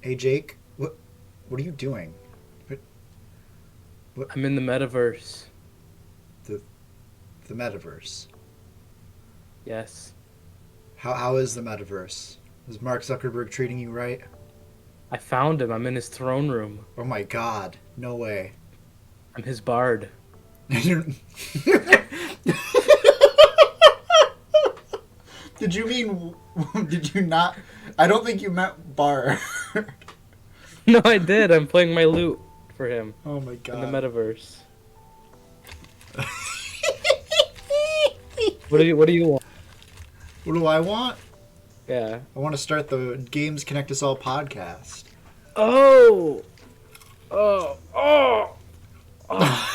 Hey, Jake. What are you doing? What, what, I'm in the metaverse. the, the metaverse. Yes. How is the metaverse? Is Mark Zuckerberg treating you right? I found him. I'm in his throne room. Oh my God, no way. I'm his bard. Did you mean? Did you not? I don't think you meant bar. No, I did. I'm playing my lute for him Oh my in the God. metaverse. What do you want? What do I want? Yeah. I want to start the Games Connect Us All podcast. Oh. Oh. Oh. Oh.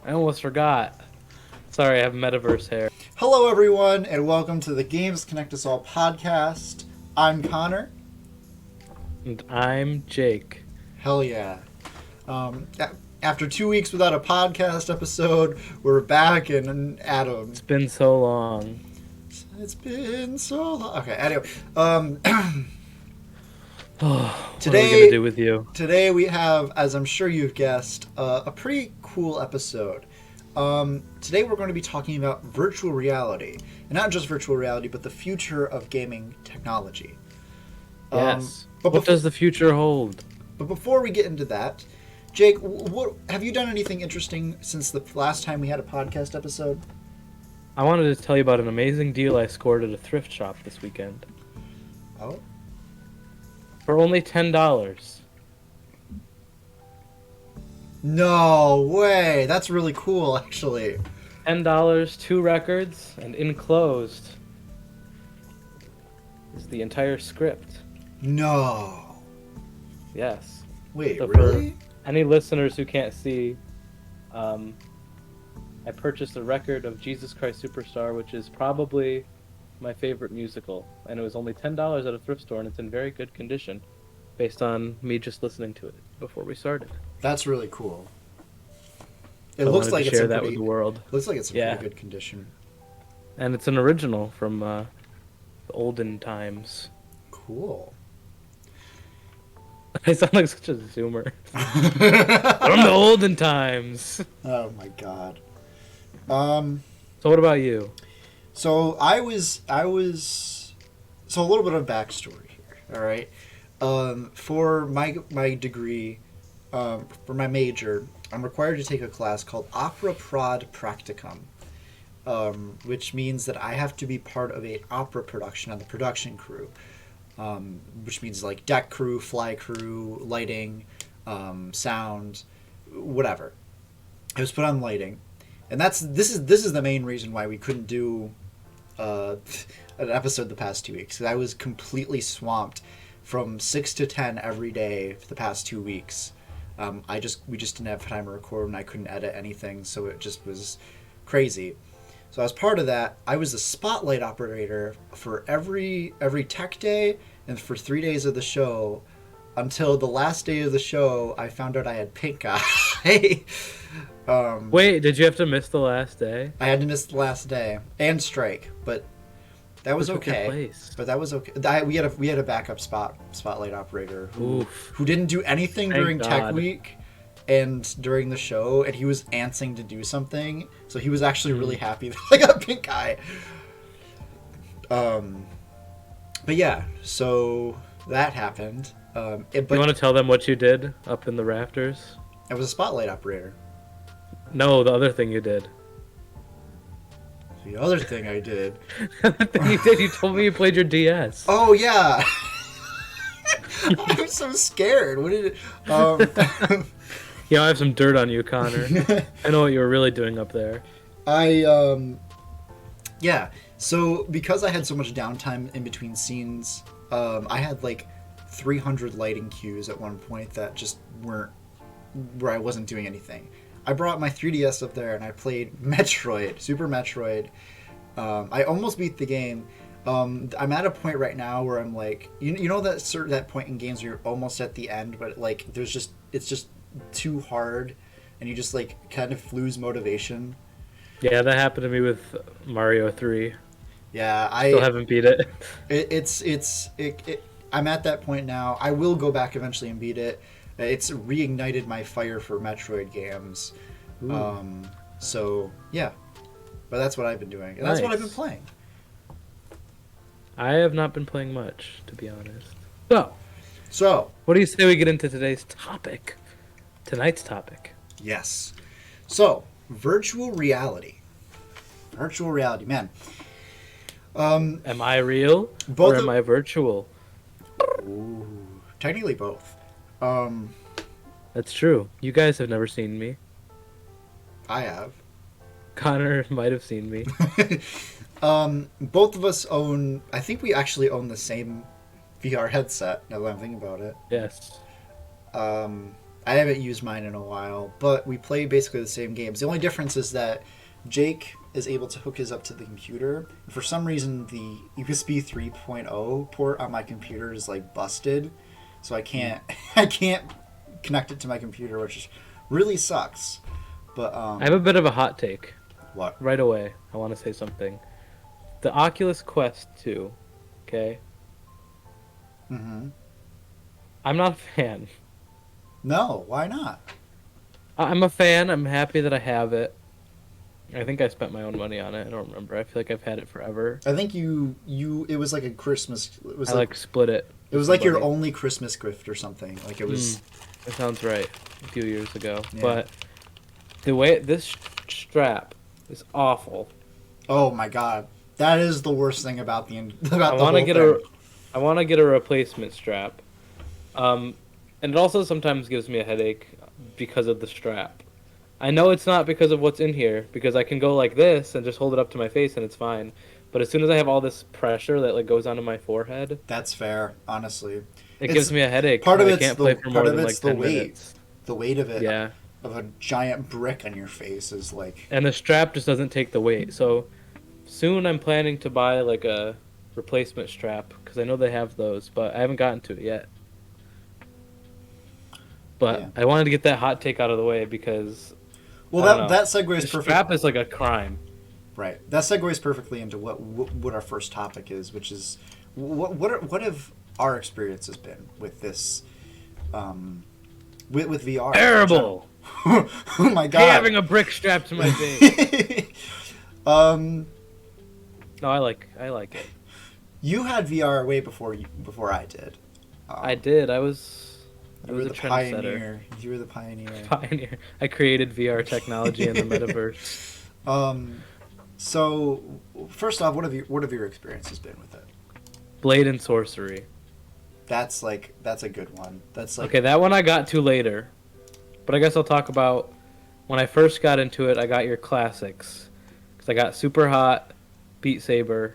I almost forgot. Sorry, I have metaverse hair. Hello, everyone, and welcome to the Games Connect Us All podcast. I'm Connor. And I'm Jake. Hell yeah. After 2 weeks without a podcast episode, we're back, and Adam. It's been so long. It's been so long. Okay, anyway. What are we gonna do with you? Today we have, as I'm sure you've guessed, a pretty cool episode. Today we're going to be talking about virtual reality. And not just virtual reality, but the future of gaming technology. Yes. But What does the future hold? But before we get into that, Jake, what have you done anything interesting since the last time we had a podcast episode? I wanted to tell you about an amazing deal I scored at a thrift shop this weekend. Oh, For only $10. no way! That's really cool, actually. $10, 2 records, and enclosed is the entire script. No. Yes. Wait, So really? for any listeners who can't see, I purchased a record of Jesus Christ Superstar, which is probably my favorite musical, and it was only $10 at a thrift store, and it's in very good condition, based on me just listening to it before we started. That's really cool. It So I looks wanted like to it's share in that pretty, with the world, looks like it's in Yeah. pretty good condition. and it's an original from the olden times. Cool. I sound like such a zoomer. From the olden times. Oh my God. So what about you? So so a little bit of backstory here. All right. For my degree, for my major, I'm required to take a class called Opera Prod Practicum, which means that I have to be part of an opera production on the production crew, which means like deck crew, fly crew, lighting, sound, whatever. I was put on lighting, and this is the main reason why we couldn't do uh, an episode the past 2 weeks. 'Cause I was completely swamped from 6 to 10 every day for the past 2 weeks. We just didn't have time to record, and I couldn't edit anything, so it just was crazy. So as part of that, I was the spotlight operator for every tech day and for 3 days of the show, until the last day of the show, I found out I had pink eye. Wait, did you have to miss the last day? I had to miss the last day and strike, but that was Who took your okay. place? But that was okay. We had a backup spotlight operator Oof. who didn't do anything Thank during Tech God. Week and during the show, and he was antsing to do something, so he was actually really happy that I got pink eye. But yeah, so that happened. You want to tell them what you did up in the rafters? I was a spotlight operator. No, the other thing you did. The other thing I did. The thing you did, you told me you played your DS. Oh yeah. I'm so scared. What did it? Yeah, I have some dirt on you, Connor. I know what you were really doing up there. Yeah. So because I had so much downtime in between scenes, I had like 300 lighting cues at one point that just weren't where I wasn't doing anything. I brought my 3DS up there and I played Metroid, Super Metroid. I almost beat the game. I'm at a point right now where I'm like, you know that point in games where you're almost at the end, but like it's just too hard, and you just like kind of lose motivation. Yeah, that happened to me with Mario 3. Yeah, Still haven't beat it. I'm at that point now. I will go back eventually and beat it. It's reignited my fire for Metroid games. Ooh, So yeah, but that's what I've been doing, and that's what I've been nice. playing. I have not been playing much, to be honest. So, So what do you say we get into today's topic? Tonight's topic. yes, so virtual reality, virtual reality, man. Am I real or Both am of I virtual? Ooh, technically both. Um, That's true. You guys have never seen me. I have. Connor might have seen me. Both of us own. I think we actually own the same VR headset. Now that I'm thinking about it. Yes. I haven't used mine in a while, but we play basically the same games. The only difference is that Jake is able to hook his up to the computer. For some reason, the USB 3.0 port on my computer is like busted, so I can't I can't connect it to my computer, which really sucks. But I have a bit of a hot take. what? Right away, I want to say something. The Oculus Quest 2, okay? Mm-hmm. I'm not a fan. No, why not? I'm a fan. I'm happy that I have it. I think I spent my own money on it. I don't remember. I feel like I've had it forever. I think you it was like a Christmas. It was I like split it. it was with like your somebody. only Christmas gift or something. Like it was. That sounds right. A few years ago. Yeah. But the way this strap is awful. Oh my god, that is the worst thing about the about I the want to whole get thing. I want to get a replacement strap. And it also sometimes gives me a headache because of the strap. I know it's not because of what's in here, because I can go like this and just hold it up to my face and it's fine. But as soon as I have all this pressure that like goes onto my forehead, That's fair, honestly. it It's gives me a headache. part of and I it's can't the play for more part of than it's like the 10 weight. minutes. The weight of it, Yeah. of a giant brick on your face is like. And the strap just doesn't take the weight. So soon I'm planning to buy like a replacement strap because I know they have those, but I haven't gotten to it yet. But Yeah. I wanted to get that hot take out of the way because Well, I don't that know. segues the perfect. strap is like a crime. Right. That segues perfectly into what our first topic is, which is what have our experiences been with this, with VR? Terrible. Oh my god. Having a brick strapped to my face. um, No, I like it. you had VR way before I did. I did. I was You were a the trendsetter. pioneer. You were the pioneer. Pioneer. I created VR technology in the metaverse. So first off, what have your experiences been with it? Blade and sorcery. That's a good one. That's like Okay, that one I got to later. But I guess I'll talk about when I first got into it. I got your classics because I got Super Hot, Beat Saber.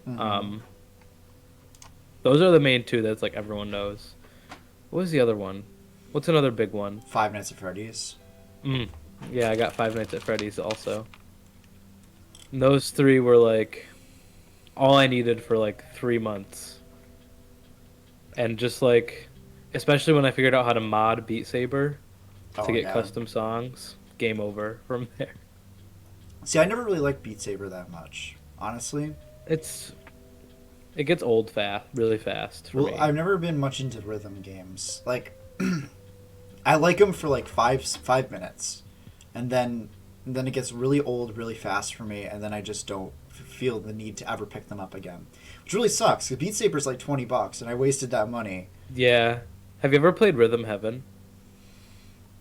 mhm. Those are the main two that's like everyone knows. What was the other one? What's another big one? Five Nights at Freddy's. Yeah, I got Five Nights at Freddy's also. And those three were like all I needed for like 3 months. And just like, especially when I figured out how to mod Beat Saber Oh, to get yeah. custom songs, game over from there. See, I never really liked Beat Saber that much, honestly. It gets old really fast for Well, me. I've never been much into rhythm games. Like, I like them for like 5 minutes, and then it gets really old really fast for me, and then I just don't feel the need to ever pick them up again, which really sucks. 'Cause Beat Saber's like $20, and I wasted that money. Yeah. Have you ever played Rhythm Heaven?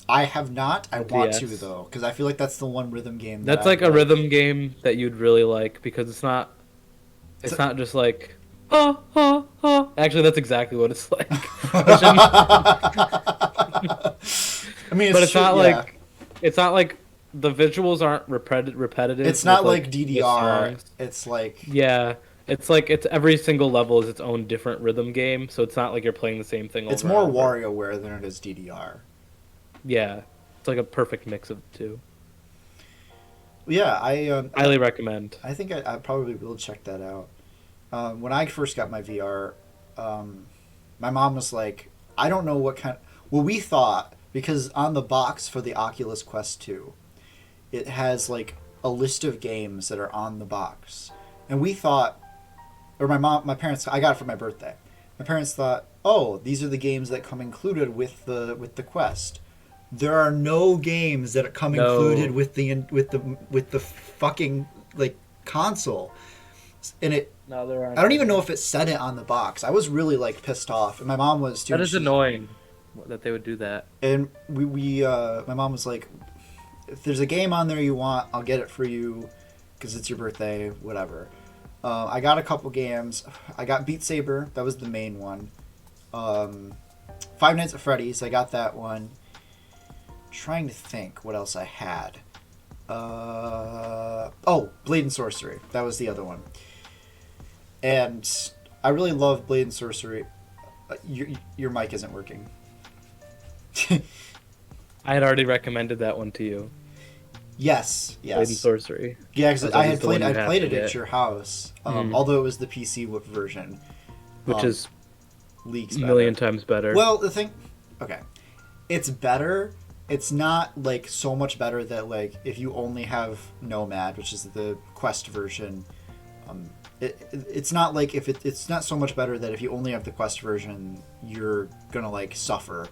I have not. I On want to DS. though, because I feel like that's the one rhythm game. That's I like a rhythm game that you'd really like because it's not just like Actually, that's exactly what it's like. I mean, But it's true, not yeah. like it's not like the visuals aren't repetitive. It's not with, like the DDR. songs. It's like Yeah, it's like it's every single level is its own different rhythm game, so it's not like you're playing the same thing. it's over more and over. WarioWare than it is DDR. Yeah, it's like a perfect mix of the two. Yeah, Highly recommend. I think I probably will check that out. When I first got my VR, my mom was like, I don't know what kind. Well, we thought because on the box for the Oculus Quest 2, it has like a list of games that are on the box, and we thought, or my parents, I got it for my birthday. My parents thought, oh, these are the games that come included with the Quest. There are no games that come No. included with the fucking like console, and it. No, there aren't. I don't even know if it said it on the box. I was really like pissed off, and my mom was too. That is She- annoying that they would do that. And my mom was like, if there's a game on there you want, I'll get it for you, because it's your birthday, whatever. I got a couple games. I got Beat Saber. That was the main one. Five Nights at Freddy's. I got that one. Trying to think what else I had. Blade and Sorcery. That was the other one. And I really love Blade and Sorcery. Your mic isn't working. I had already recommended that one to you. Yes. Blade and Sorcery. Yeah, because That's I always had the one played. you I have played to it at get. your house, Mhm. although it was the PC version, Which is leagues a better. million times better. Well, the thing, okay, it's better. It's not like so much better that like if you only have Nomad, which is the Quest version, it's not like if it's not so much better that if you only have the Quest version, you're gonna like suffer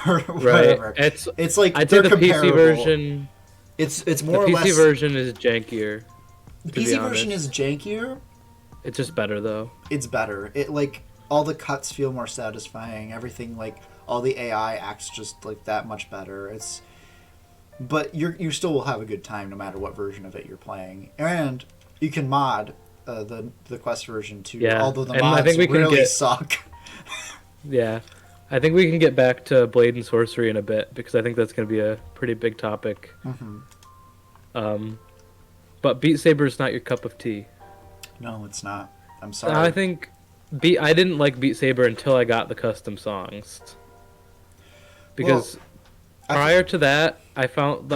or whatever. It's like I'd say they're the PC comparable. version. It's The more or PC less. version is jankier. The to be PC version honest. is jankier. It's just better though. It's better. It like all the cuts feel more satisfying. Everything like all the AI acts just like that much better. But you still will have a good time no matter what version of it you're playing. And you can mod the Quest version too. Yeah, Although the and I mods think we can really get- suck. Yeah. I think we can get back to Blade and Sorcery in a bit because I think that's going to be a pretty big topic. Mm-hmm. But Beat Saber is not your cup of tea. No, it's not. I'm sorry. I think I didn't like Beat Saber until I got the custom songs. Because I prior to that, I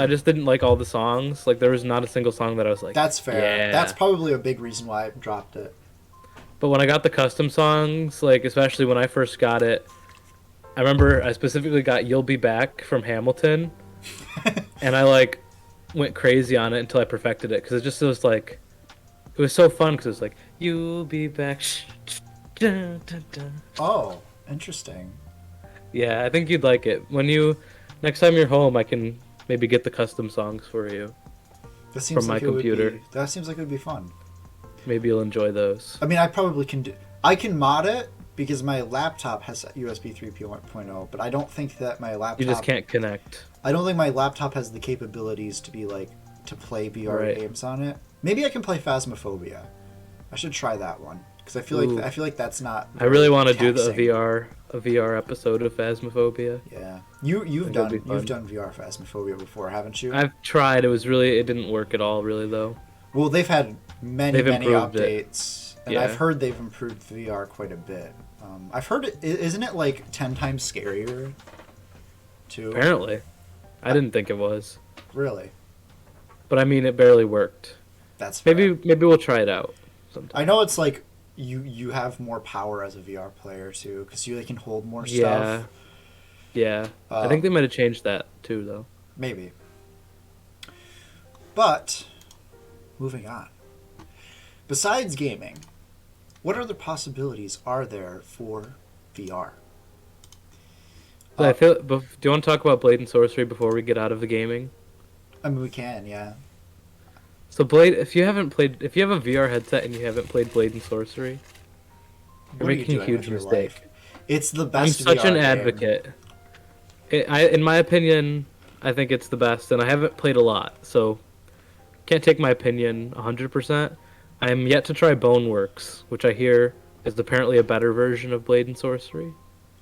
just didn't like all the songs. Like there was not a single song that I was like, That's fair. Yeah. That's probably a big reason why I dropped it. But when I got the custom songs, like especially when I first got it, I remember I specifically got "You'll Be Back" from Hamilton, and I like went crazy on it until I perfected it because it was like it was so fun because it was like "You'll be back." Dun, dun, dun. Oh, interesting. Yeah, I think you'd like it. Next time you're home, I can maybe get the custom songs for you. That seems From my like it would computer. be- that seems like it would be fun. Maybe you'll enjoy those. I mean, I probably can do. I can mod it because my laptop has USB 3.0, but I don't think that my laptop. You just can't connect. I don't think my laptop has the capabilities to be like to play VR Right. games on it. Maybe I can play Phasmophobia. I should try that one because Ooh. I feel like that's not. I really want to do a taxing. VR episode of Phasmophobia. Yeah, you've think that'd be fun. done VR Phasmophobia before, haven't you? I've tried. It didn't work at all, really, though. Well, they've had many They've many improved it. updates, and Yeah. I've heard they've improved VR quite a bit. I've heard isn't it like 10 times scarier? Too Apparently, I didn't think it was, really. but I mean, it barely worked. That's fair. Maybe we'll try it out sometime. I know it's like you have more power as a VR player too, because you can hold more Yeah, stuff. yeah. I think they might have changed that too, though. Maybe. But moving on. Besides gaming, what other possibilities are there for VR? But I feel. Do you want to talk about Blade and Sorcery before we get out of the gaming? I mean, we can, yeah. So Blade, if you have a VR headset and you haven't played Blade and Sorcery, What you're are you making a doing huge with your mistake. life? It's the I'm best. such VR an game. advocate. In my opinion, I think it's the best, and I haven't played a lot, so can't take my opinion 100%. I am yet to try Boneworks, which I hear is apparently a better version of Blade and Sorcery.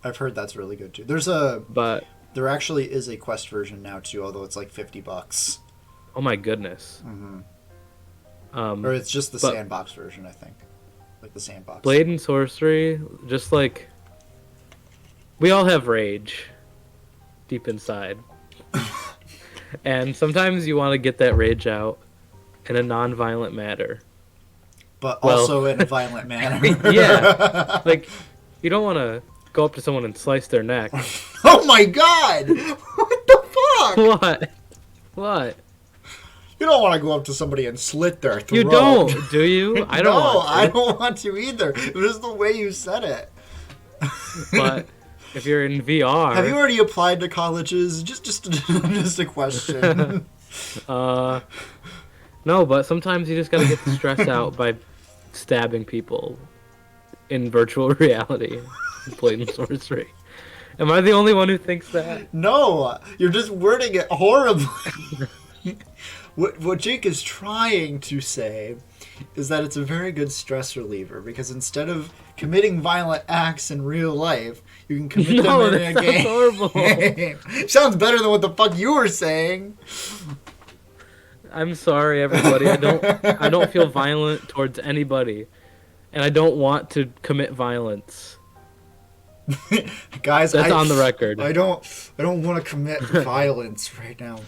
I've heard that's really good too. But There actually is a Quest version now too, although it's like $50. oh my goodness, Or it's just the But- sandbox version, I think. Like the sandbox. Blade and Sorcery, just like we all have rage deep inside, and sometimes you want to get that rage out in a non-violent manner. But well- also in a violent manner. Yeah. Like, you don't want to go up to someone and slice their neck. Oh my god! What the fuck? What? What? You don't want to go up to somebody and slit their throat. You don't, do you? I don't No, want to. I don't want to either. It was the way you said it. But if you're in VR... Have you already applied to colleges? Just a question. No, but sometimes you just gotta get the stress out by stabbing people in virtual reality. Blatant sorcery. Am I the only one who thinks that? No, you're just wording it horribly. What Jake is trying to say is that it's a very good stress reliever because instead of committing violent acts in real life, you can commit them in a game. Horrible. Sounds better than what the fuck you were saying. I'm sorry, everybody. I don't feel violent towards anybody, and I don't want to commit violence. Guys, that's on the record. I don't want to commit violence right now.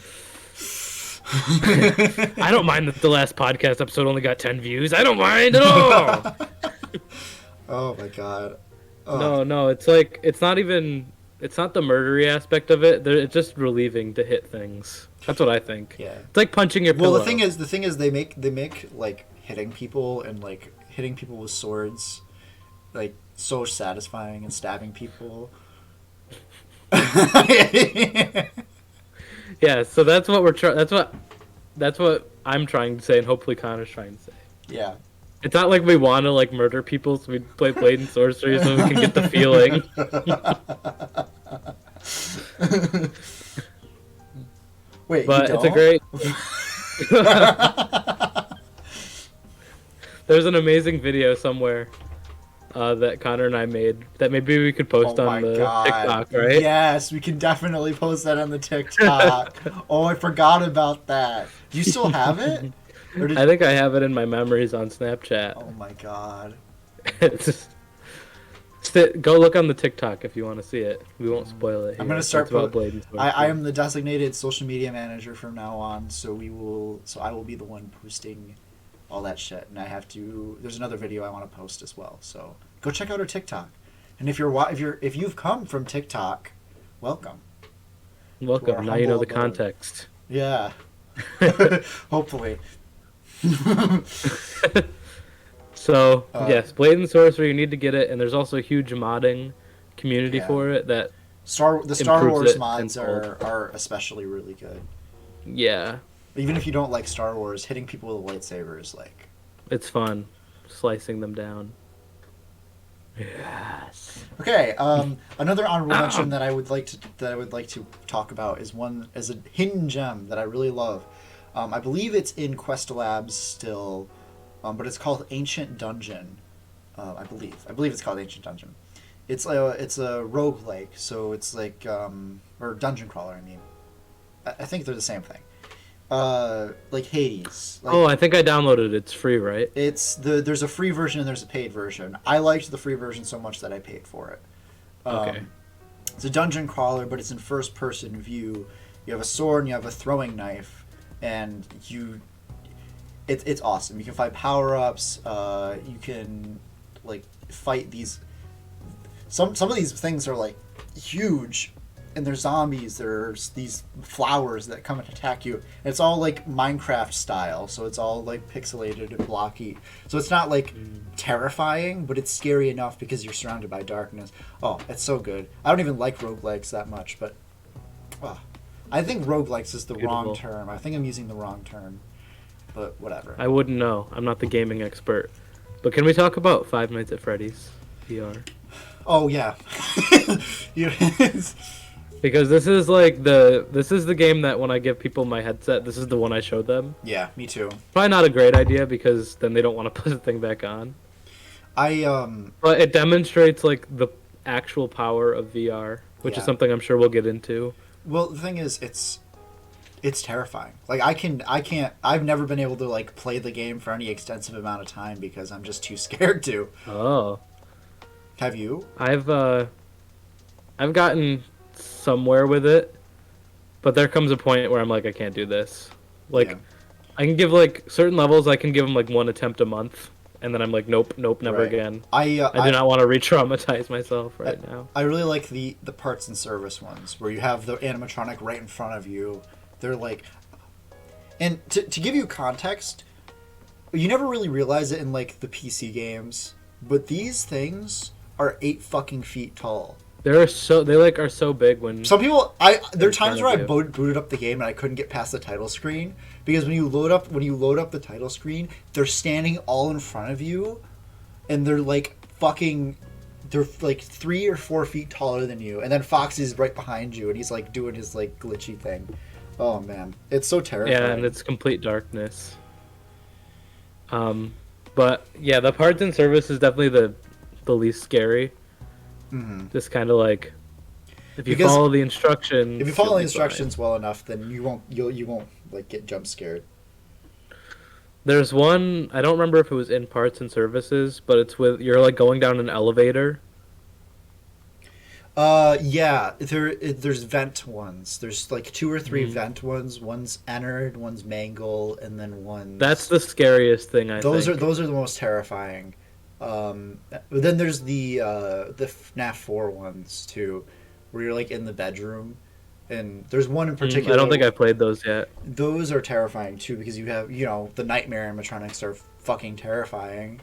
I don't mind that the last podcast episode only got 10 views. I don't mind at all. Oh my god. No, it's like it's not the murdery aspect of it. It's just relieving to hit things. That's what I think. Yeah. It's like punching your pillow. Well, the thing is they make like hitting people and like hitting people with swords like so satisfying and stabbing people. Yeah, so that's what that's what I'm trying to say, and hopefully Connor's trying to say. Yeah. It's not like we want to like murder people, so we play Blade and Sorcery so we can get the feeling. Wait, but you it's a don't? great. There's an amazing video somewhere that Connor and I made that maybe we could post on the TikTok, right? Yes, we can definitely post that on the TikTok. Oh, I forgot about that. Do you still have it? I think I have it in my memories on Snapchat. Oh my god. Go look on the TikTok if you want to see it. We won't spoil it here. I'm gonna start. Blade I am the designated social media manager from now on, so I will be the one posting all that shit, and I have to. There's another video I want to post as well, so go check out our TikTok. And if you've come from TikTok, welcome. Welcome. Now you know the context. Yeah. Hopefully. So yes, Blade and Sorcery, you need to get it, and there's also a huge modding community for it that Star Wars mods are especially really good. Yeah. Even if you don't like Star Wars, hitting people with a lightsaber is like it's fun, slicing them down. Yes. Okay. Another honorable mention that I would like to talk about is a hidden gem that I really love. I believe it's in Quest Labs still, but it's called Ancient Dungeon. I believe it's called Ancient Dungeon. It's a roguelike, so it's like or dungeon crawler. I mean, I think they're the same thing. Like Hades. I think I downloaded it. It's free, right? There's a free version and there's a paid version. I liked the free version so much that I paid for it. Okay. It's a dungeon crawler, but it's in first person view. You have a sword and you have a throwing knife, and it's awesome. You can find power ups. You can like fight these. Some of these things are like huge. And there's zombies, there's these flowers that come and attack you. And it's all like Minecraft style, so it's all like pixelated and blocky. So it's not like terrifying, but it's scary enough because you're surrounded by darkness. Oh, it's so good. I don't even like roguelikes that much, but I think roguelikes is the wrong term. I think I'm using the wrong term, but whatever. I wouldn't know. I'm not the gaming expert. But can we talk about Five Nights at Freddy's VR? Oh, yeah. Because this is the game that when I give people my headset, this is the one I show them. Yeah, me too. Probably not a great idea because then they don't want to put the thing back on. But it demonstrates like the actual power of VR, which is something I'm sure we'll get into. Well, the thing is, it's terrifying. Like I've never been able to like play the game for any extensive amount of time because I'm just too scared to. Oh. Have you? I've gotten somewhere with it, but there comes a point where I'm like, I can't do this. Like, I can give like certain levels, I can give them like one attempt a month, and then I'm like, nope, never again. I do not want to re-traumatize myself now. I really like the parts and service ones where you have the animatronic right in front of you. They're like, And to give you context, you never really realize it in like the PC games, but these things are 8 fucking feet tall. They like are so big when Some people, there are in front times of where I you. booted up the game and I couldn't get past the title screen because when you load up the title screen, they're standing all in front of you, and they're like 3 or 4 feet taller than you, and then Foxy's right behind you, and he's like doing his like glitchy thing. Oh man, it's so terrifying. yeah, and it's complete darkness. But yeah, the parts and service is definitely the least scary. Mhm. Just kind of like if you Because follow the instructions. If you follow you'll the be instructions well enough, then you won't like get jump scared. fine. There's one I don't remember if it was in parts and services, but it's with you're like going down an elevator. Yeah, there's vent ones. There's like 2 or 3 Mhm. vent ones. One's Ennard, one's Mangle, and then one's. That's the scariest thing I those think. are those are the most terrifying. But then there's the FNAF 4 ones too, where you're like in the bedroom, and there's one in particular. I don't think I played those yet. Those are terrifying too because you have the nightmare animatronics are fucking terrifying,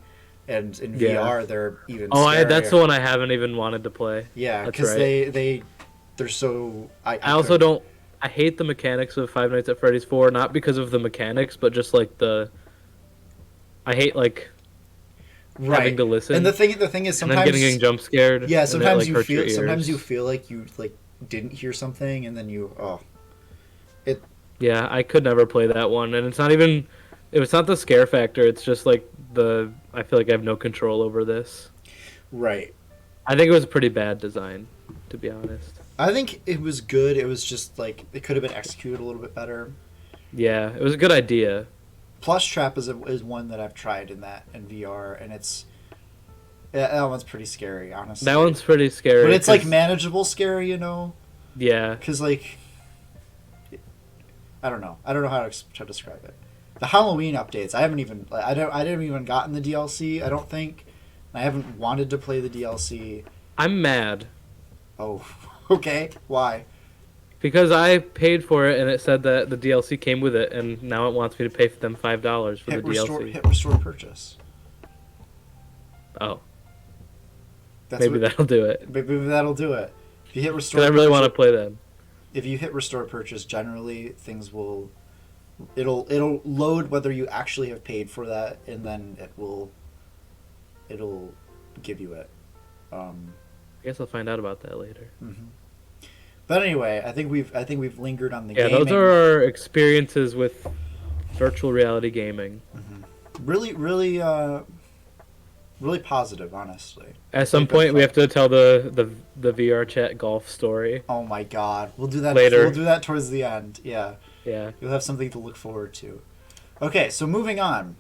and in Yeah. VR they're even. That's the scarier. one I haven't even wanted to play. Yeah, That's because right. they're so. I also don't. I hate the mechanics of Five Nights at Freddy's 4, not because of the mechanics, but just like I hate like having to listen. And the thing is and then sometimes getting jump scared. yeah, and it, sometimes like, you hurts your feel sometimes you ears. feel like you like didn't hear something and then you Yeah, I could never play that one, and it's not even. It's not the scare factor. It's just like I feel like I have no control over this. right. I think it was a pretty bad design, to be honest. I think it was good. It was just like it could have been executed a little bit better. Yeah, it was a good idea. Plush Trap is one that I've tried in VR, and that one's pretty scary, honestly. That one's pretty scary. but it's like 'cause- manageable scary, Yeah, because like I don't know how to describe it. The Halloween updates, I didn't even gotten the DLC. I don't think. I haven't wanted to play the DLC. I'm mad Oh, okay. Why? because I paid for it and it said that the DLC came with it, and now it wants me to pay for them $5 for the DLC. Hit restore purchase. Oh, That's maybe that'll do it. maybe that'll do it. If you hit restore, Because I really want to purchase- play them. If you hit restore purchase, generally things will. It'll load whether you actually have paid for that, and then it'll give you it. I guess I'll find out about that later. But anyway, I think we've lingered on the Yeah, gaming. those are our experiences with virtual reality gaming. really really positive, honestly. At some Think that's point, we fun. have to tell the VR chat golf story. Oh my god, we'll do that Later. We'll do that towards the end. Yeah, Yeah. you'll have something to look forward to. Okay, so moving on.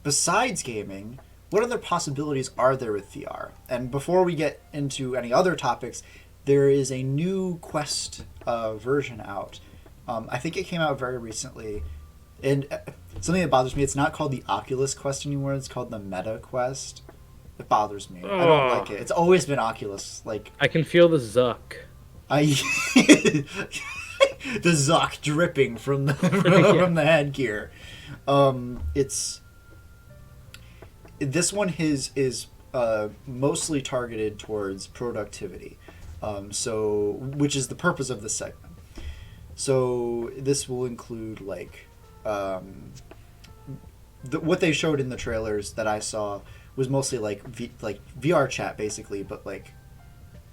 Besides gaming, what other possibilities are there with VR? And before we get into any other topics, there is a new Quest version out. I think it came out very recently. And something that bothers me, it's not called the Oculus Quest anymore, it's called the Meta Quest. It bothers me. I don't Ugh. like it. It's always been Oculus. Like, I can feel the zuck. I the Zuck dripping from the from the headgear. It's this one is mostly targeted towards productivity, so which is the purpose of this segment. So this will include like what they showed in the trailers that I saw was mostly like VR chat basically, but like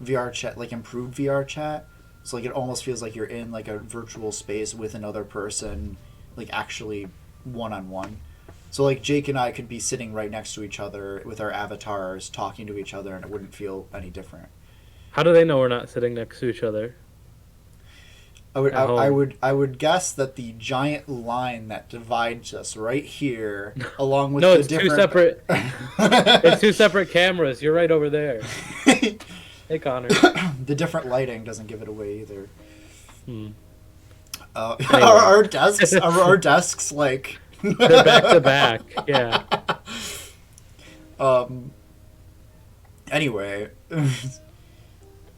VR chat, like improved VR chat. So like it almost feels like you're in like a virtual space with another person, like actually one on one. So like Jake and I could be sitting right next to each other with our avatars talking to each other, and it wouldn't feel any different. How do they know we're not sitting next to each other? I would guess that the giant line that divides us right here, along with No, the it's different two separate. It's two separate cameras. You're right over there. Hey, Connor. the different lighting doesn't give it away either. Hmm. Are our desks like They're back to back. Yeah. Anyway,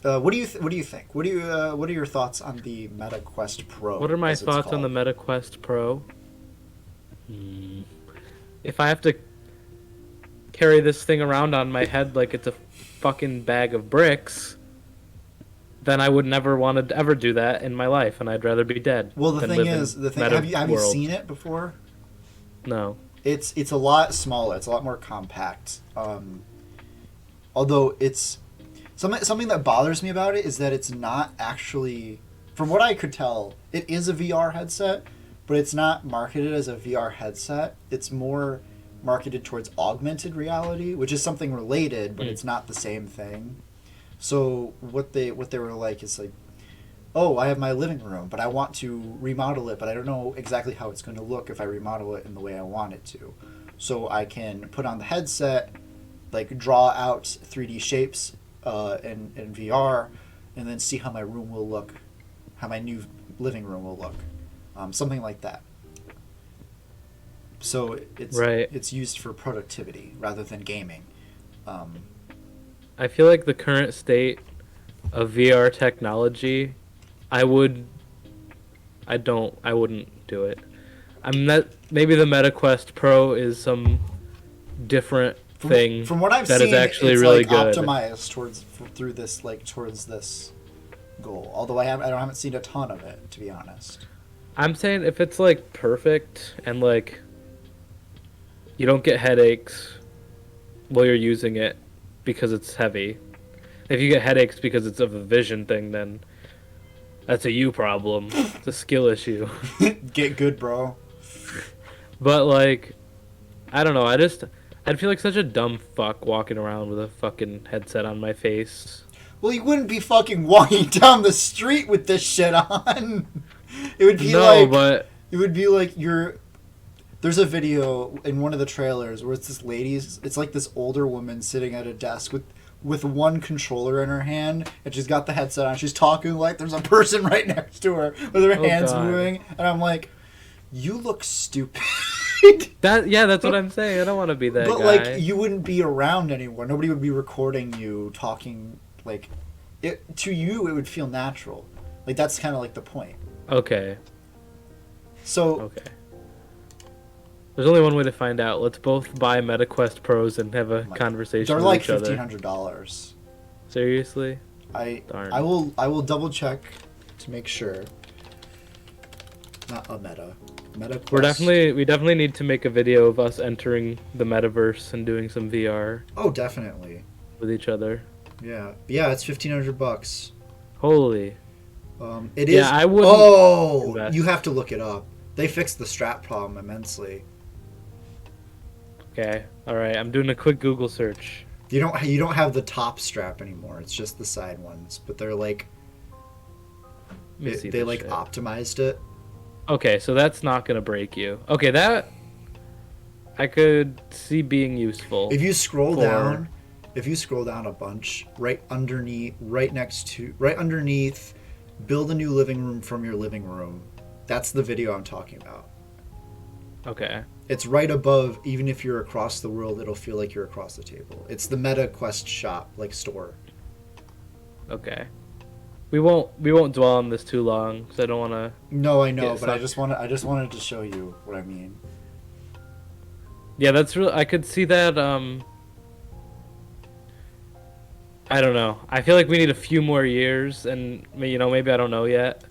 what do you think? What are your thoughts on the Meta Quest Pro? What are my as it's thoughts on the called? Meta Quest Pro? Hmm. If I have to carry this thing around on my head like it's a fucking bag of bricks, then I would never want to ever do that in my life, and I'd rather be dead Well, than live in meta have you world. seen it before? No. It's a lot smaller. It's a lot more compact. Although it's something that bothers me about it is that it's not actually, from what I could tell, it is a VR headset, but it's not marketed as a VR headset. It's more marketed towards augmented reality, which is something related, but Mm. it's not the same thing. So what they were like is like, oh, I have my living room, but I want to remodel it, but I don't know exactly how it's going to look if I remodel it in the way I want it to. So I can put on the headset, like draw out 3D shapes in VR, and then see how my room will look, how my new living room will look, something like that. So Right. it's used for productivity rather than gaming. Um, I feel like the current state of VR technology, I would, I wouldn't do it. I'm not. Maybe the MetaQuest Pro is some different thing from what I've that is seen, actually it's really like good. optimized through this towards this goal. Although I haven't seen a ton of it, to be honest. I'm saying if it's like perfect and like you don't get headaches while you're using it because it's heavy. If you get headaches because it's of a vision thing, then that's a you problem. It's a skill issue. Get good, bro. But like, I don't know. I'd feel like such a dumb fuck walking around with a fucking headset on my face. Well, you wouldn't be fucking walking down the street with this shit on. It would be No, like but it would be like you're. There's a video in one of the trailers where it's this lady's. It's like this older woman sitting at a desk with one controller in her hand, and she's got the headset on. She's talking like there's a person right next to her with her Oh, hands God. moving, and I'm like, you look stupid. that's what I'm saying. I don't want to be that But guy. like, you wouldn't be around anymore. Nobody would be recording you talking. Like, it to you, it would feel natural. Like that's kind of like the point. Okay. So Okay. There's only one way to find out. Let's both buy MetaQuest Pros and have a conversation they're with like each other. $1,500. Seriously? I Darn. I will double check to make sure. Not a meta. We definitely need to make a video of us entering the metaverse and doing some VR Oh, definitely. with each other. Yeah, it's $1,500. Holy. It Yeah, is. I wouldn't Oh, invest. you have to look it up. They fixed the strap problem immensely. Okay. All right. I'm doing a quick Google search. You don't have the top strap anymore. It's just the side ones, but they're like Let me see they this like shit. optimized it. Okay, so that's not gonna break you. Okay, that I could see being useful. If you scroll For- down, a bunch, right underneath, build a new living room from your living room. That's the video I'm talking about. Okay. It's right above. Even if you're across the world, it'll feel like you're across the table. It's the Meta Quest shop, like store. Okay. We won't dwell on this too long because I don't want to. No, I know, Yeah, but I so- just wanted to show you what I mean. Yeah, that's real. I could see that. I don't know. I feel like we need a few more years, and maybe I don't know yet.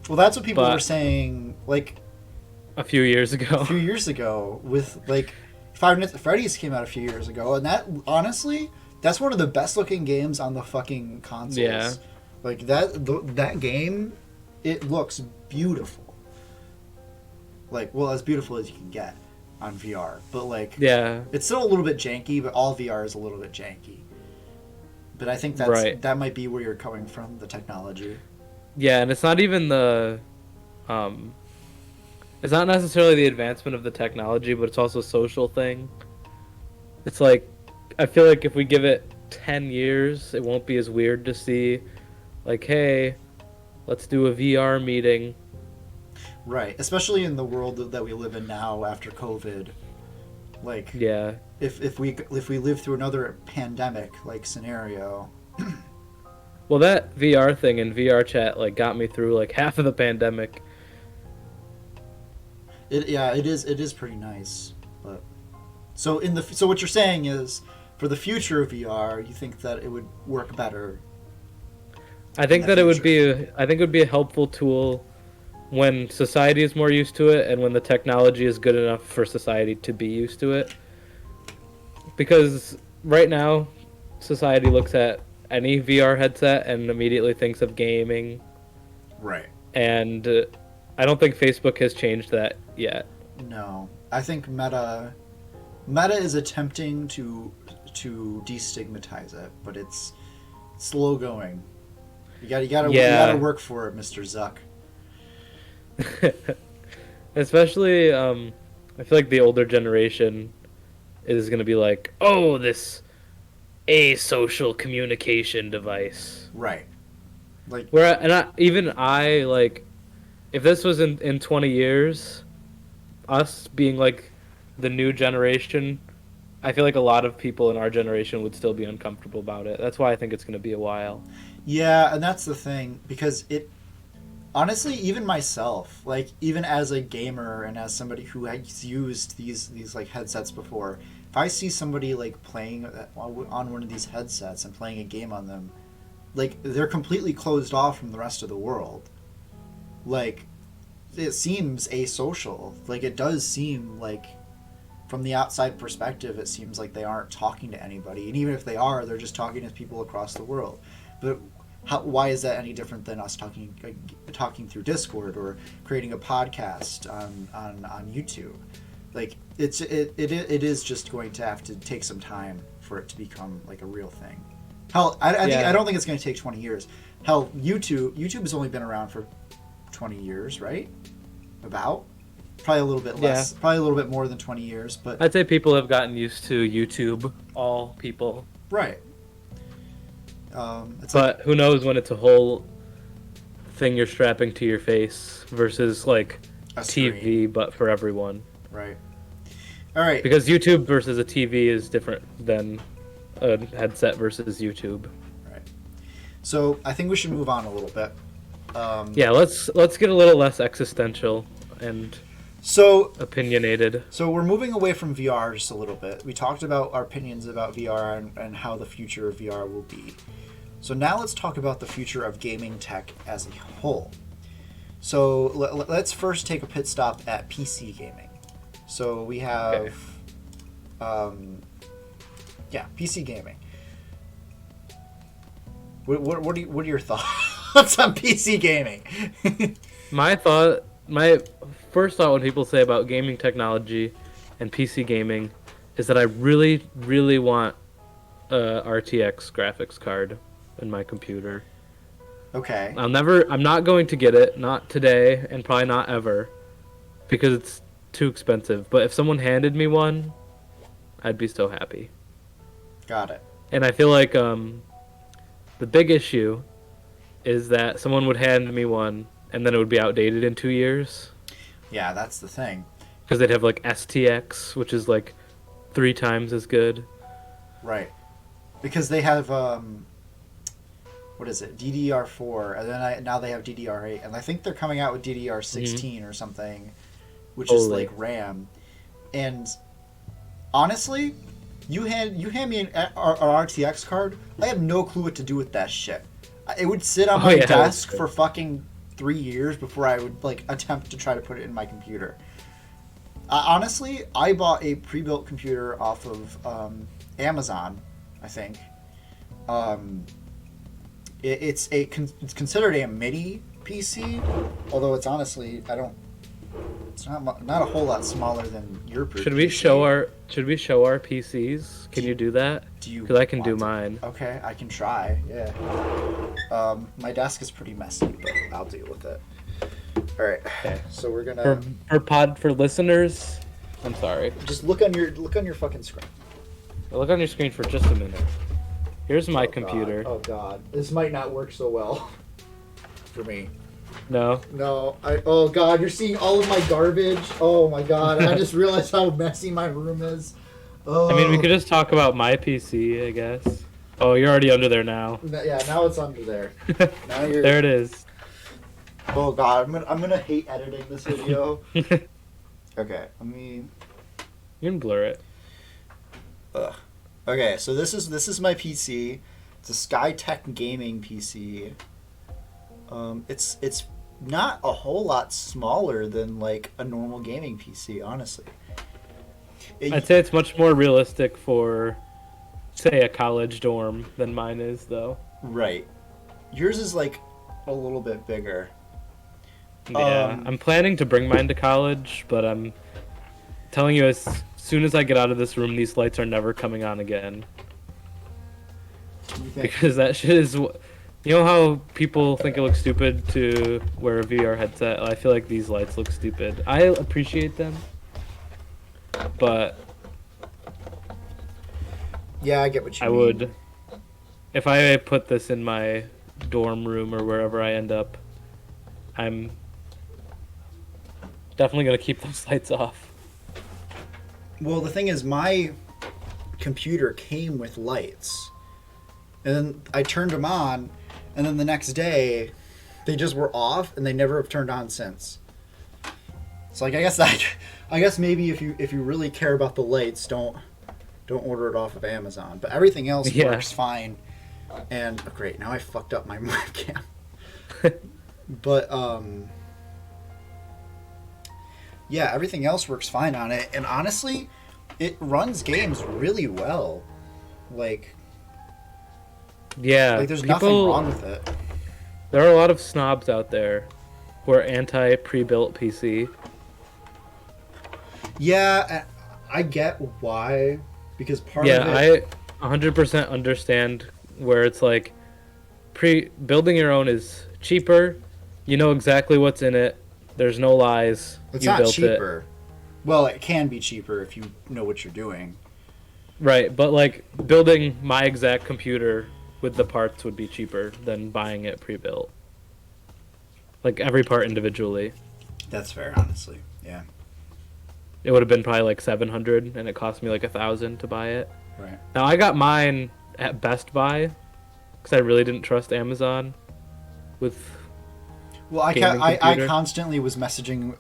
Well, that's what people But- were saying, like A few years ago. a few years ago with like Five Nights at Freddy's came out a few years ago, and that honestly, that's one of the best looking games on the fucking consoles. Yeah. Like that game, it looks beautiful. Like, well, as beautiful as you can get on VR, but like, Yeah. it's still a little bit janky. But all VR is a little bit janky. But I think Right. that might be where you're coming from, the technology. Yeah, and it's not even the. It's not necessarily the advancement of the technology, but it's also a social thing. It's like, I feel like if we give it 10 years, it won't be as weird to see, like, hey, let's do a VR meeting. Right, especially in the world that we live in now after COVID. Like, Yeah. if we live through another pandemic like scenario, Well, that VR thing in VR chat, like, got me through, like, half of the pandemic. It is pretty nice. But so what you're saying is, for the future of VR, you think that it would work better. I think that it would be a helpful tool when society is more used to it and when the technology is good enough for society to be used to it. Because right now, society looks at any VR headset and immediately thinks of gaming, Right. and I don't think Facebook has changed that yet. No, I think Meta is attempting to destigmatize it, but it's slow going. You gotta work for it, Mr. Zuck. Especially, I feel like the older generation is going to be like, oh, this asocial communication device. Right. Like, Even I, like, if this was in 20 years, us being like the new generation, I feel like a lot of people in our generation would still be uncomfortable about it. That's why I think it's going to be a while. yeah, and that's the thing, because it honestly, even myself, like, even as a gamer and as somebody who has used these like headsets before, if I see somebody like playing on one of these headsets and playing a game on them, like, they're completely closed off from the rest of the world. Like, it seems asocial. Like, it does seem like, from the outside perspective, it seems like they aren't talking to anybody, and even if they are, they're just talking to people across the world. But why is that any different than us talking through Discord or creating a podcast on YouTube? Like, it is just going to have to take some time for it to become like a real thing. Hell, I don't think it's going to take 20 years. Hell, YouTube has only been around for 20 years, right? About. Probably a little bit less. Yeah. Probably a little bit more than 20 years, but I'd say people have gotten used to YouTube. All people. Right. But who knows when it's a whole thing you're strapping to your face versus like a TV, but for everyone. Right. All right. Because YouTube versus a TV is different than a headset versus YouTube. Right. So I think we should move on a little bit. Yeah, let's get a little less existential and opinionated. So we're moving away from VR just a little bit. We talked about our opinions about VR and how the future of VR will be. So now let's talk about the future of gaming tech as a whole. So let's first take a pit stop at PC gaming. So we have, PC gaming. What are your thoughts on PC gaming? My first thought when people say about gaming technology and PC gaming is that I really, really want a RTX graphics card in my computer. Okay. I'm not going to get it, not today, and probably not ever, because it's too expensive. But if someone handed me one, I'd be so happy. Got it. And I feel like the big issue is that someone would hand me one, and then it would be outdated in 2 years. Yeah, that's the thing. Because they'd have like STX, which is like 3 times as good. Right. Because they have what is it, DDR4, and then now they have DDR8, and I think they're coming out with DDR16 or something, which is like RAM. And honestly, you hand me an RTX card, I have no clue what to do with that shit. It would sit on my desk for fucking 3 years before I would like attempt to try to put it in my computer. Honestly, I bought a pre-built computer off of Amazon, I think. It's considered a mini PC, although it's honestly it's not a whole lot smaller than your PC. Should we show our PCs? Can you do that? Because I can do mine. Okay, I can try. Yeah. My desk is pretty messy, but I'll deal with it. All right. Okay. So we're gonna for listeners. I'm sorry. Just look on your fucking screen. Look on your screen for just a minute. Here's my computer. God. Oh god, this might not work so well for me. No. Oh god, you're seeing all of my garbage. Oh my god, I just realized how messy my room is. Oh. I mean, we could just talk about my PC, I guess. Oh, you're already under there now. Yeah, now it's under there. Now there it is. Oh god, I'm gonna hate editing this video. Okay, let me. You can blur it. Ugh. Okay, so this is my PC. It's a Skytech gaming PC. It's not a whole lot smaller than like a normal gaming PC, honestly. I'd say it's much more realistic for, say, a college dorm than mine is, though. Right. Yours is like a little bit bigger. Yeah, I'm planning to bring mine to college, but I'm telling you, as soon as I get out of this room, these lights are never coming on again. What do you think? Because that shit is. You know how people think it looks stupid to wear a VR headset? I feel like these lights look stupid. I appreciate them, but Yeah, I get what you I mean. would. If I put this in my dorm room or wherever I end up, I'm definitely gonna keep those lights off. Well, the thing is, my computer came with lights, and then I turned them on, and then the next day, they just were off, and they never have turned on since. So, like, I guess maybe if you really care about the lights, don't order it off of Amazon. But everything else Yeah. works fine. And oh, great, now I fucked up my webcam. But yeah, everything else works fine on it, and honestly, it runs games really well. Like Yeah, there's nothing wrong with it. There are a lot of snobs out there who are anti pre-built PC. Yeah, I get why, because part Yeah, of it. I 100% understand where it's like building your own is cheaper. You know exactly what's in it. There's no lies. It's You not built it. cheaper. Well, it can be cheaper if you know what you're doing. Right, but like building my exact computer with the parts would be cheaper than buying it pre-built. Like every part individually. That's fair, honestly. Yeah. It would have been probably like 700 and it cost me like 1,000 to buy it. Right. Now I got mine at Best Buy because I really didn't trust Amazon with. Well, I Gaming computer. constantly was messaging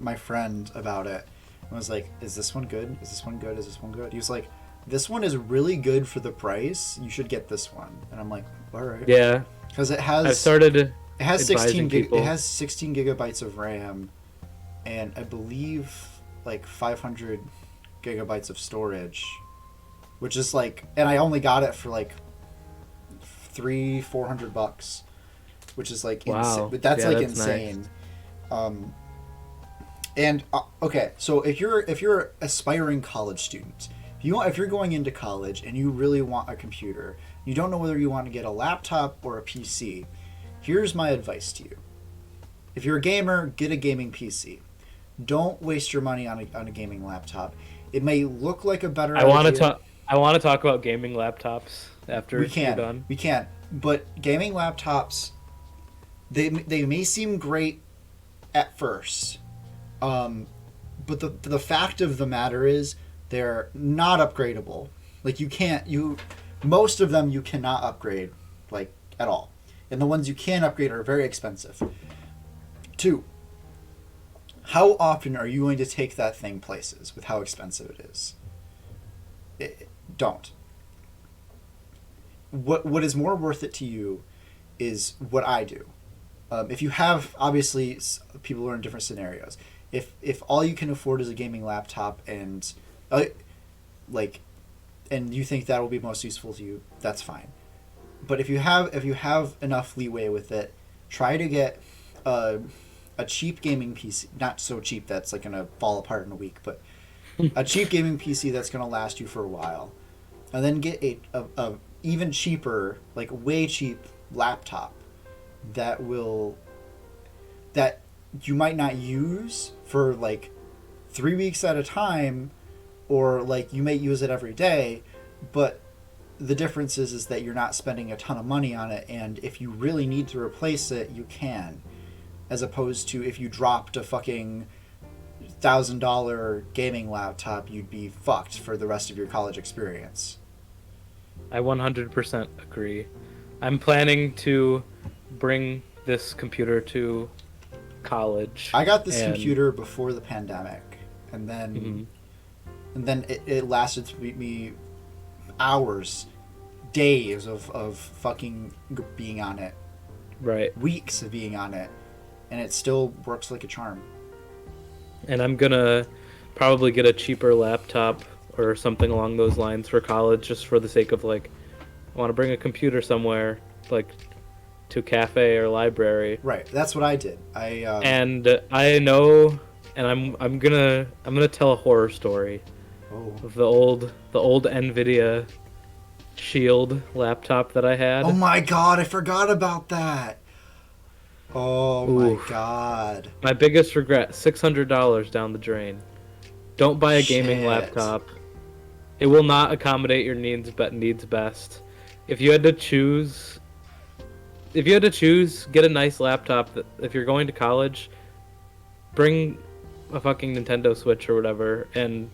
my friend about it. I was like, "Is this one good? Is this one good? Is this one good?" He was like, "This one is really good for the price. You should get this one." And I'm like, "All right." Yeah, Because it I've has started it has 16 advising people. it has 16 gigabytes of RAM, and I believe like 500 gigabytes of storage, which is like, and I only got it for like $400, which is like Wow. insane. But that's Yeah, like that's insane. And okay, so if you're aspiring college student, if you're going into college and you really want a computer, you don't know whether you want to get a laptop or a PC. Here's my advice to you: if you're a gamer, get a gaming PC. Don't waste your money on a gaming laptop. It may look like a better I want to idea. talk. I want to talk about gaming laptops after We you're can. done. We can. But gaming laptops, they may seem great at first, but the fact of the matter is they're not upgradable. Like most of them you cannot upgrade, like, at all, and the ones you can upgrade are very expensive. 2, how often are you going to take that thing places with how expensive it is? Don't. What is more worth it to you is what I do. If you have, obviously, people are in different scenarios. If all you can afford is a gaming laptop and and you think that will be most useful to you, that's fine. But if you have enough leeway with it, try to get a cheap gaming PC. Not so cheap that's like gonna fall apart in a week, but a cheap gaming PC that's gonna last you for a while, and then get a even cheaper, like way cheap laptop that you might not use for like 3 weeks at a time, or like you may use it every day, but the difference is that you're not spending a ton of money on it, and if you really need to replace it, you can, as opposed to if you dropped a fucking $1,000 gaming laptop, you'd be fucked for the rest of your college experience. I 100% agree. I'm planning to bring this computer to college. I got this and- computer before the pandemic, and then Mhm. it lasted me hours, days of fucking being on it, Right. weeks of being on it, and it still works like a charm. And I'm gonna probably get a cheaper laptop or something along those lines for college, just for the sake of like, I want to bring a computer somewhere, like to cafe or library. Right, that's what I did. And I know, and I'm gonna tell a horror story Oh. of the old Nvidia Shield laptop that I had. Oh my god, I forgot about that. Oh Oof. my god. My biggest regret: $600 down the drain. Don't buy a gaming Shit. laptop. It will not accommodate your needs best. If you had to choose, get a nice laptop. If you're going to college, bring a fucking Nintendo Switch or whatever, and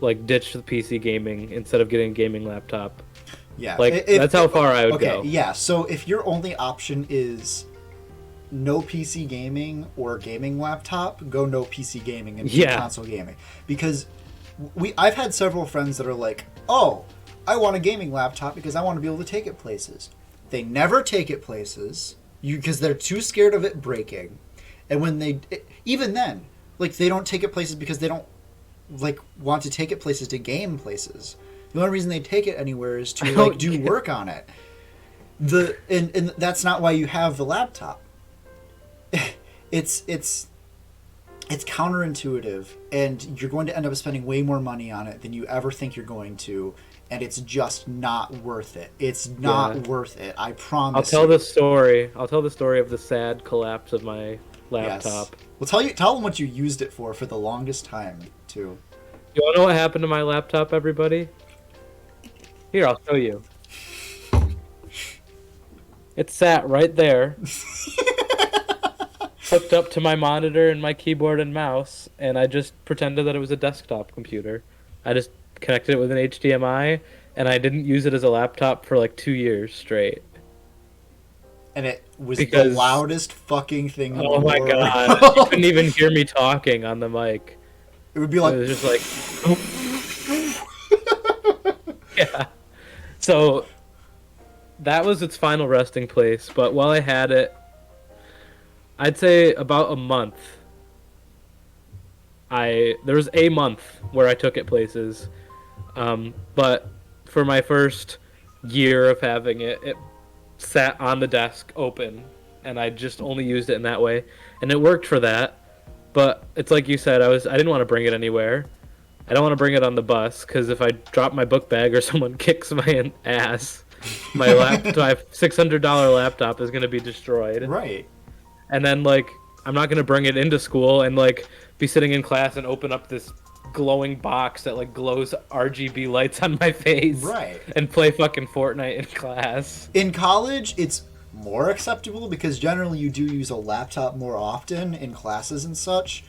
like ditch the PC gaming instead of getting a gaming laptop. Yeah. Like that's how far I would okay, go. yeah. So if your only option is no PC gaming or gaming laptop, go no PC gaming and Yeah. console gaming. Because I've had several friends that are like, "Oh, I want a gaming laptop because I want to be able to take it places." They never take it places because they're too scared of it breaking. And when even then, like they don't take it places because they don't like want to take it places to game places. The only reason they take it anywhere is to like do work on it. And that's not why you have the laptop. It's counterintuitive, and you're going to end up spending way more money on it than you ever think you're going to, and it's just not worth it. It's not worth it. I promise. I'll tell the story. I'll tell the story of the sad collapse of my laptop. Yes. Well, tell them what you used it for the longest time too. You want to know what happened to my laptop, everybody? Here, I'll show you. It sat right there, hooked up to my monitor and my keyboard and mouse, and I just pretended that it was a desktop computer. I just connected it with an HDMI, and I didn't use it as a laptop for like 2 years straight. And it was Because- the loudest fucking thing in Oh the my world. god! You couldn't even hear me talking on the mic. It would be It like, was just like, yeah. So that was its final resting place. But while I had it, I'd say about a month. There was a month where I took it places, but for my first year of having it, it sat on the desk open, and I just only used it in that way, and it worked for that. But it's like you said, I didn't want to bring it anywhere. I don't want to bring it on the bus because if I drop my book bag or someone kicks my ass, my $600 laptop is gonna be destroyed. right. And then like I'm not gonna bring it into school and like be sitting in class and open up this glowing box that like glows RGB lights on my face, Right. and play fucking Fortnite in class. In college, it's more acceptable because generally you do use a laptop more often in classes and such.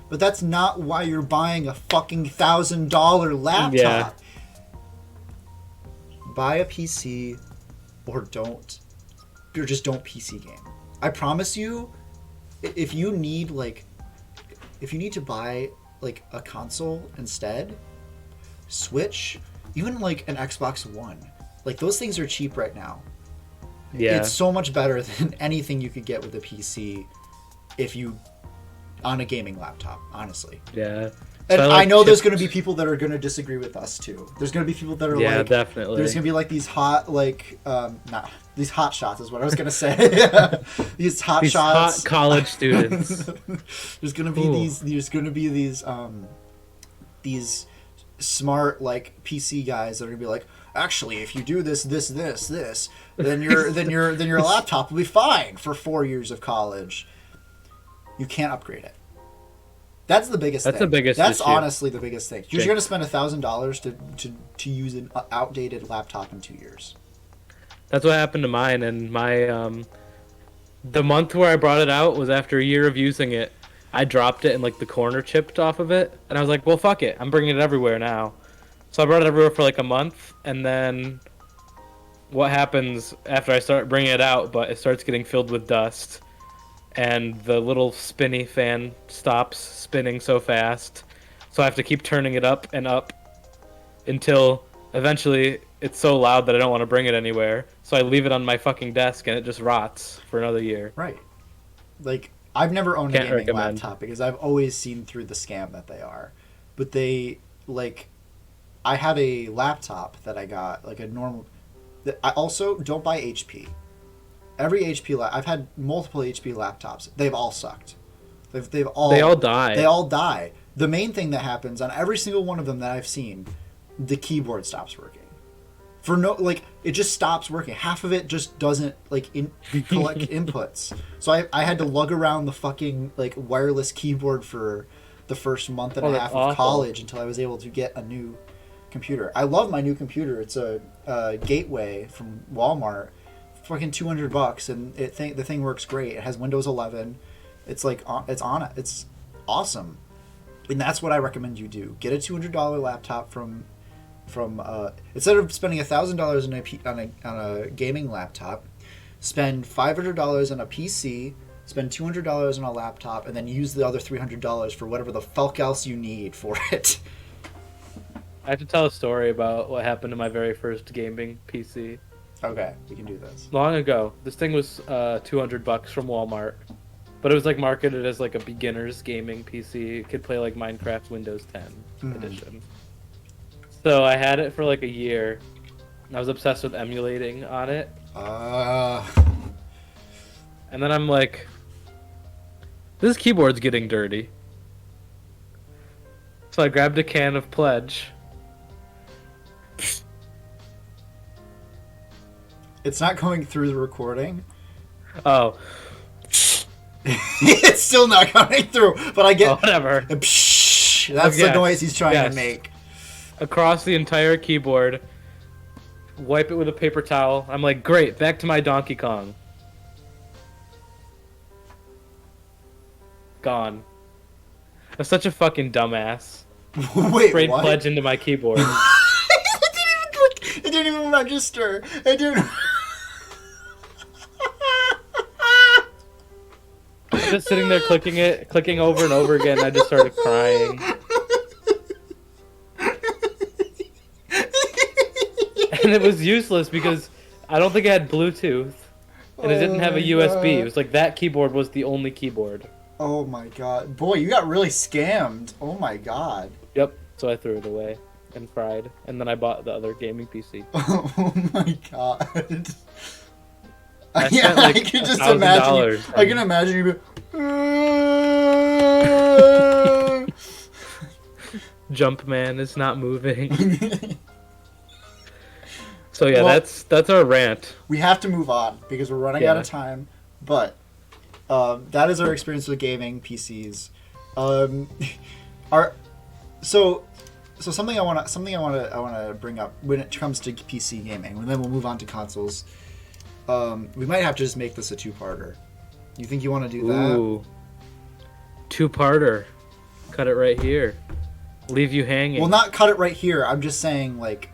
But that's not why you're buying a fucking $1,000 laptop. Yeah. Buy a PC or just don't PC game. I promise you, if you need to buy like a console instead, Switch, even like an Xbox One, like those things are cheap right now. Yeah. It's so much better than anything you could get with a PC if you on a gaming laptop, honestly. Yeah. And So I like know there's chips- going to be people that are going to disagree with us too. There's going to be people that are Yeah, like, definitely. there's going to be like these hot, like, these hot shots is what I was going to say. These hot These shots. hot college students. There's going to be these smart like PC guys that are going to be like, actually, if you do this, then your laptop will be fine for 4 years of college. You can't upgrade it. That's the biggest That's thing. the biggest That's issue. honestly the biggest thing. You're Jake. going to spend $1,000 to use an outdated laptop in 2 years. That's what happened to mine, and my the month where I brought it out was after a year of using it. I dropped it and like the corner chipped off of it, and I was like, well, fuck it, I'm bringing it everywhere now. So I brought it everywhere for like a month, and then what happens after I start bringing it out? But it starts getting filled with dust, and the little spinny fan stops spinning so fast. So So I have to keep turning it up and up until eventually it's so loud that I don't want to bring it anywhere. So I leave it on my fucking desk and it just rots for another year. Right. Like, I've never owned a Can't gaming recommend. laptop because I've always seen through the scam that they are. But they, like, I had a laptop that I got, like a normal. I also don't buy HP. Every HP, I've had multiple HP laptops. They've all sucked. They all die. They all die. The main thing that happens on every single one of them that I've seen, the keyboard stops working. For no, like, it just stops working. Half of it just doesn't, like, collect inputs. So I had to lug around the fucking, like, wireless keyboard for the first month and a that's half awful. of college until I was able to get a new computer. I love my new computer. It's a Gateway from Walmart. Fucking $200, and the thing works great. It has Windows 11. It's like it's on it. It's awesome, and that's what I recommend you do. Get a $200 laptop from instead of spending $1,000 on a gaming laptop, spend $500 on a PC, spend $200 on a laptop, and then use the other $300 for whatever the fuck else you need for it. I have to tell a story about what happened to my very first gaming PC. Okay, we can do this. Long ago, this thing was $200 from Walmart, but it was like marketed as like a beginner's gaming PC. It could play like Minecraft Windows 10 edition. So I had it for like a year. I was obsessed with emulating on it, and then I'm like, this keyboard's getting dirty. So I grabbed a can of Pledge. It's not going through the recording. Oh, It's still not coming through, but I get whatever. Psh, that's the Yes, noise he's trying yes. to make. Across the entire keyboard, wipe it with a paper towel. I'm like, great, back to my Donkey Kong. Gone. I'm such a fucking dumbass. Wait, Sprayed what? Pledge into my keyboard. It didn't even register. It didn't. I'm just sitting there clicking over and over again. I just started crying. And it was useless because I don't think it had Bluetooth. And it didn't have a USB. God. It was like that keyboard was the only keyboard. Oh my god, boy, you got really scammed. Oh my god. Yep. So I threw it away and cried. And then I bought the other gaming PC. Oh my god. I Yeah, spent like I can just imagine. $1,000. I can imagine you. Jumpman is not moving. So yeah, Well- that's our rant. We have to move on because we're running out of time. But that is our experience with gaming PCs. So something I want to bring up when it comes to PC gaming, and then we'll move on to consoles. We might have to just make this a two-parter. You think you want to do that? Ooh. Two-parter. Cut it right here. Leave you hanging. Well, not cut it right here. I'm just saying, like,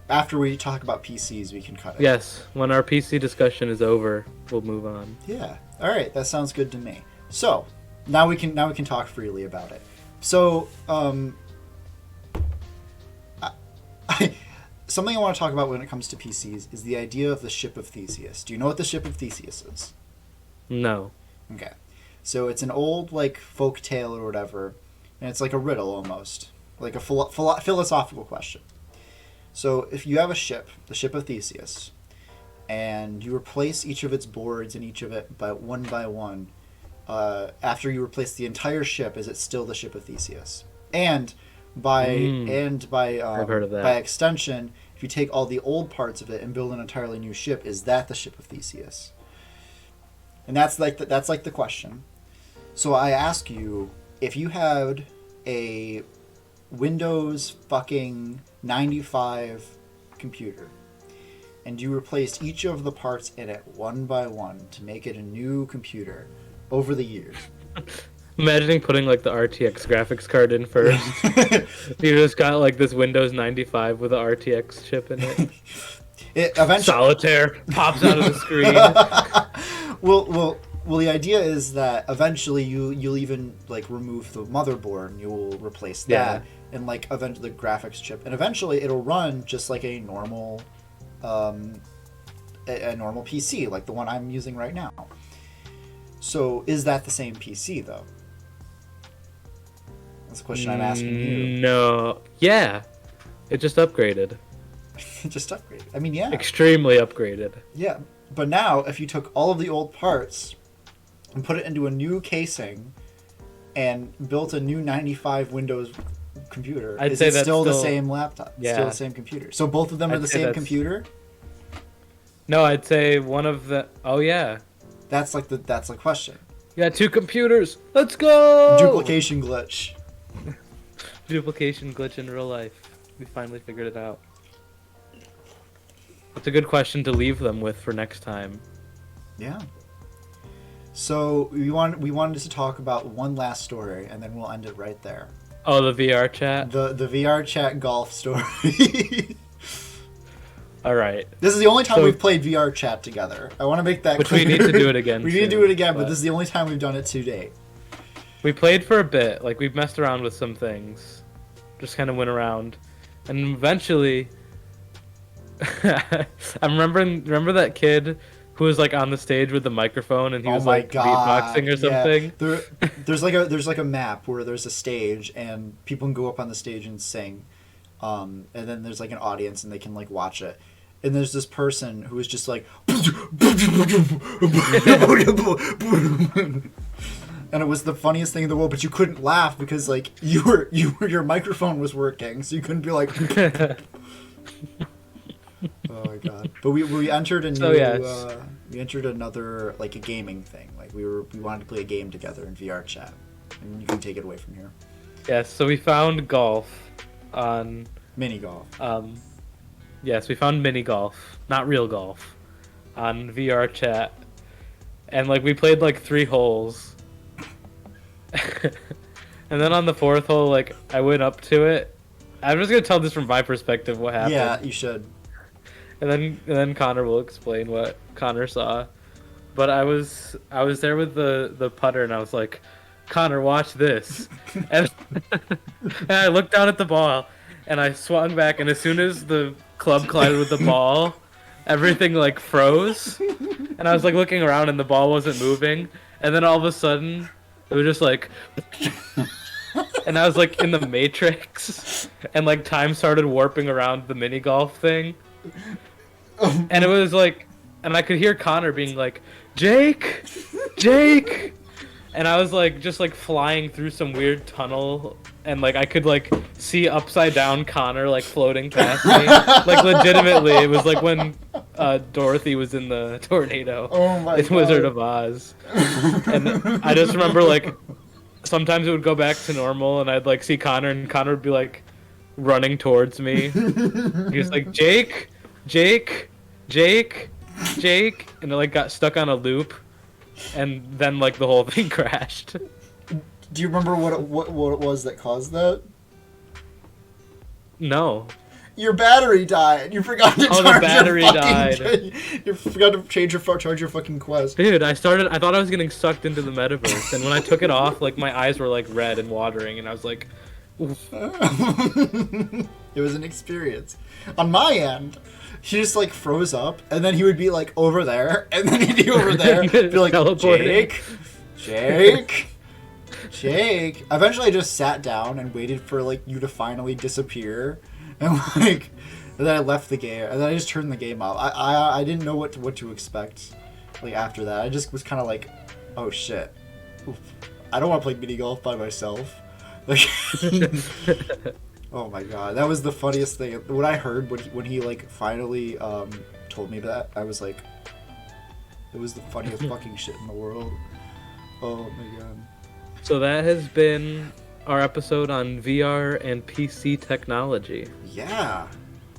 after we talk about PCs, we can cut it. Yes, when our PC discussion is over, we'll move on. Yeah. All right. That sounds good to me. So now we can talk freely about it. So something I want to talk about when it comes to PCs is the idea of the Ship of Theseus. Do you know what the Ship of Theseus is? No. Okay. So it's an old, like, folk tale or whatever, and it's like a riddle almost, like a philosophical question. So if you have a ship, the Ship of Theseus, and you replace each of its boards and each of it by one, after you replace the entire ship, is it still the Ship of Theseus? And by I've heard of that. by extension, if you take all the old parts of it and build an entirely new ship, is that the Ship of Theseus? And that's like the question. So I ask you, if you had a Windows fucking 95 computer, and you replaced each of the parts in it one by one to make it a new computer over the years. Imagining putting like the RTX graphics card in first. You just got like this Windows 95 with a RTX chip in it. It eventually Solitaire pops out of the screen. Well, the idea is that eventually you'll even like remove the motherboard and you'll replace that, and like eventually the graphics chip, and eventually it'll run just like a normal a normal PC, like the one I'm using right now. So is that the same PC though? That's the question I'm asking you. No. Yeah. It just upgraded. Just upgrade. I mean, yeah. Extremely upgraded. Yeah. But now, if you took all of the old parts and put it into a new casing and built a new 95 Windows computer, I'd is say it that's still the still- same laptop? Yeah. Still the same computer. So both of them are I'd the say same that's- computer? No, I'd say one of the. Oh yeah. That's the question. You got 2 computers. Let's go. Duplication glitch. Duplication glitch in real life. We finally figured it out. It's a good question to leave them with for next time. Yeah. So we wanted to talk about one last story, and then we'll end it right there. Oh, the VR chat. The VR chat golf story. All right. This is the only time So- we've played VR chat together. I want to make that Which clear. we need to do it again We need to do soon, it again, but but- this is the only time we've done it to date. We played for a bit. Like we've messed around with some things. Just kind of went around, and eventually, remember that kid who was like on the stage with the microphone and he Oh was my like god! beatboxing or Yeah. something. There's like a map where there's a stage and people can go up on the stage and sing, and then there's like an audience and they can like watch it. And there's this person who is just like, and it was the funniest thing in the world. But you couldn't laugh because like your microphone was working, so you couldn't be like. Oh my god! But we entered a new So, yes. we entered another like a gaming thing. Like we wanted to play a game together in VR chat, and you can take it away from here. Yes. So we found golf on. Mini golf. Yes, we found mini golf, not real golf, on VR chat, and like we played like 3 holes, and then on the 4th hole, like I went up to it. I'm just gonna tell this from my perspective what happened. Yeah, you should. And then Connor will explain what Connor saw. But I was there with the putter and I was like, Connor, watch this. and, and I looked down at the ball and I swung back, and as soon as the club collided with the ball, everything like froze. And I was like looking around and the ball wasn't moving. And then all of a sudden it was just like and I was like in the Matrix, and like time started warping around the mini golf thing. And it was like, and I could hear Connor being like, Jake! And I was like, just like flying through some weird tunnel, and like I could like see upside down Connor like floating past me. Like legitimately, it was like when Dorothy was in the tornado Oh my in god. Wizard of Oz. And I just remember like sometimes it would go back to normal, and I'd like see Connor, and Connor would be like running towards me. He was like, Jake, and it like got stuck on a loop, and then like the whole thing crashed. Do you remember what it was that caused that? No. Your battery died. You forgot to Oh, the charge battery your died. fucking. You forgot to charge your fucking Quest. Dude, I thought I was getting sucked into the metaverse, and when I took it off, like my eyes were like red and watering, and I was like, oof. It was an experience. On my end, he just like froze up, and then he would be like over there, and then he'd be over there, be like, Teleporting. Jake. Eventually, I just sat down and waited for like you to finally disappear, and like, and then I left the game, and then I just turned the game off. I didn't know what to expect. Like after that, I just was kind of like, oh shit, oof. I don't want to play mini golf by myself. Like. Oh my god, that was the funniest thing. When I heard when he like finally told me that, I was like, it was the funniest fucking shit in the world. Oh my god. So that has been our episode on VR and PC technology. Yeah.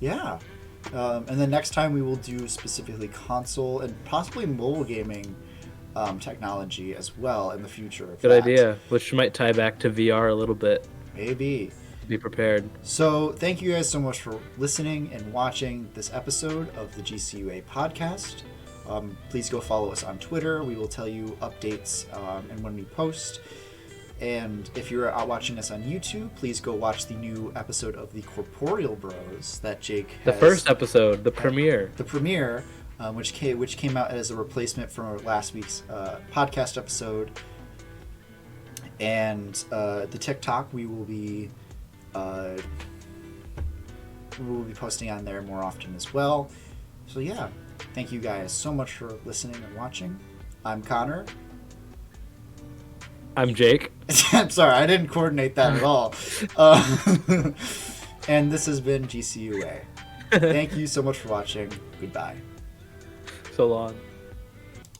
And then next time we will do specifically console and possibly mobile gaming technology as well in the future. of Good that. idea, which might tie back to VR a little bit. Maybe. Be prepared. So thank you guys so much for listening and watching this episode of the GCUA podcast. Please go follow us on Twitter. We will tell you updates and when we post. And if you're watching us on YouTube, please go watch the new episode of the Corporeal Bros that Jake has. The first episode, the premiere. The premiere, which came out as a replacement for last week's podcast episode. And the TikTok we will be posting on there more often as well. So yeah, thank you guys so much for listening and watching. I'm Connor. I'm Jake. I'm sorry, I didn't coordinate that at all. And this has been GCUA. Thank you so much for watching. Goodbye. So long.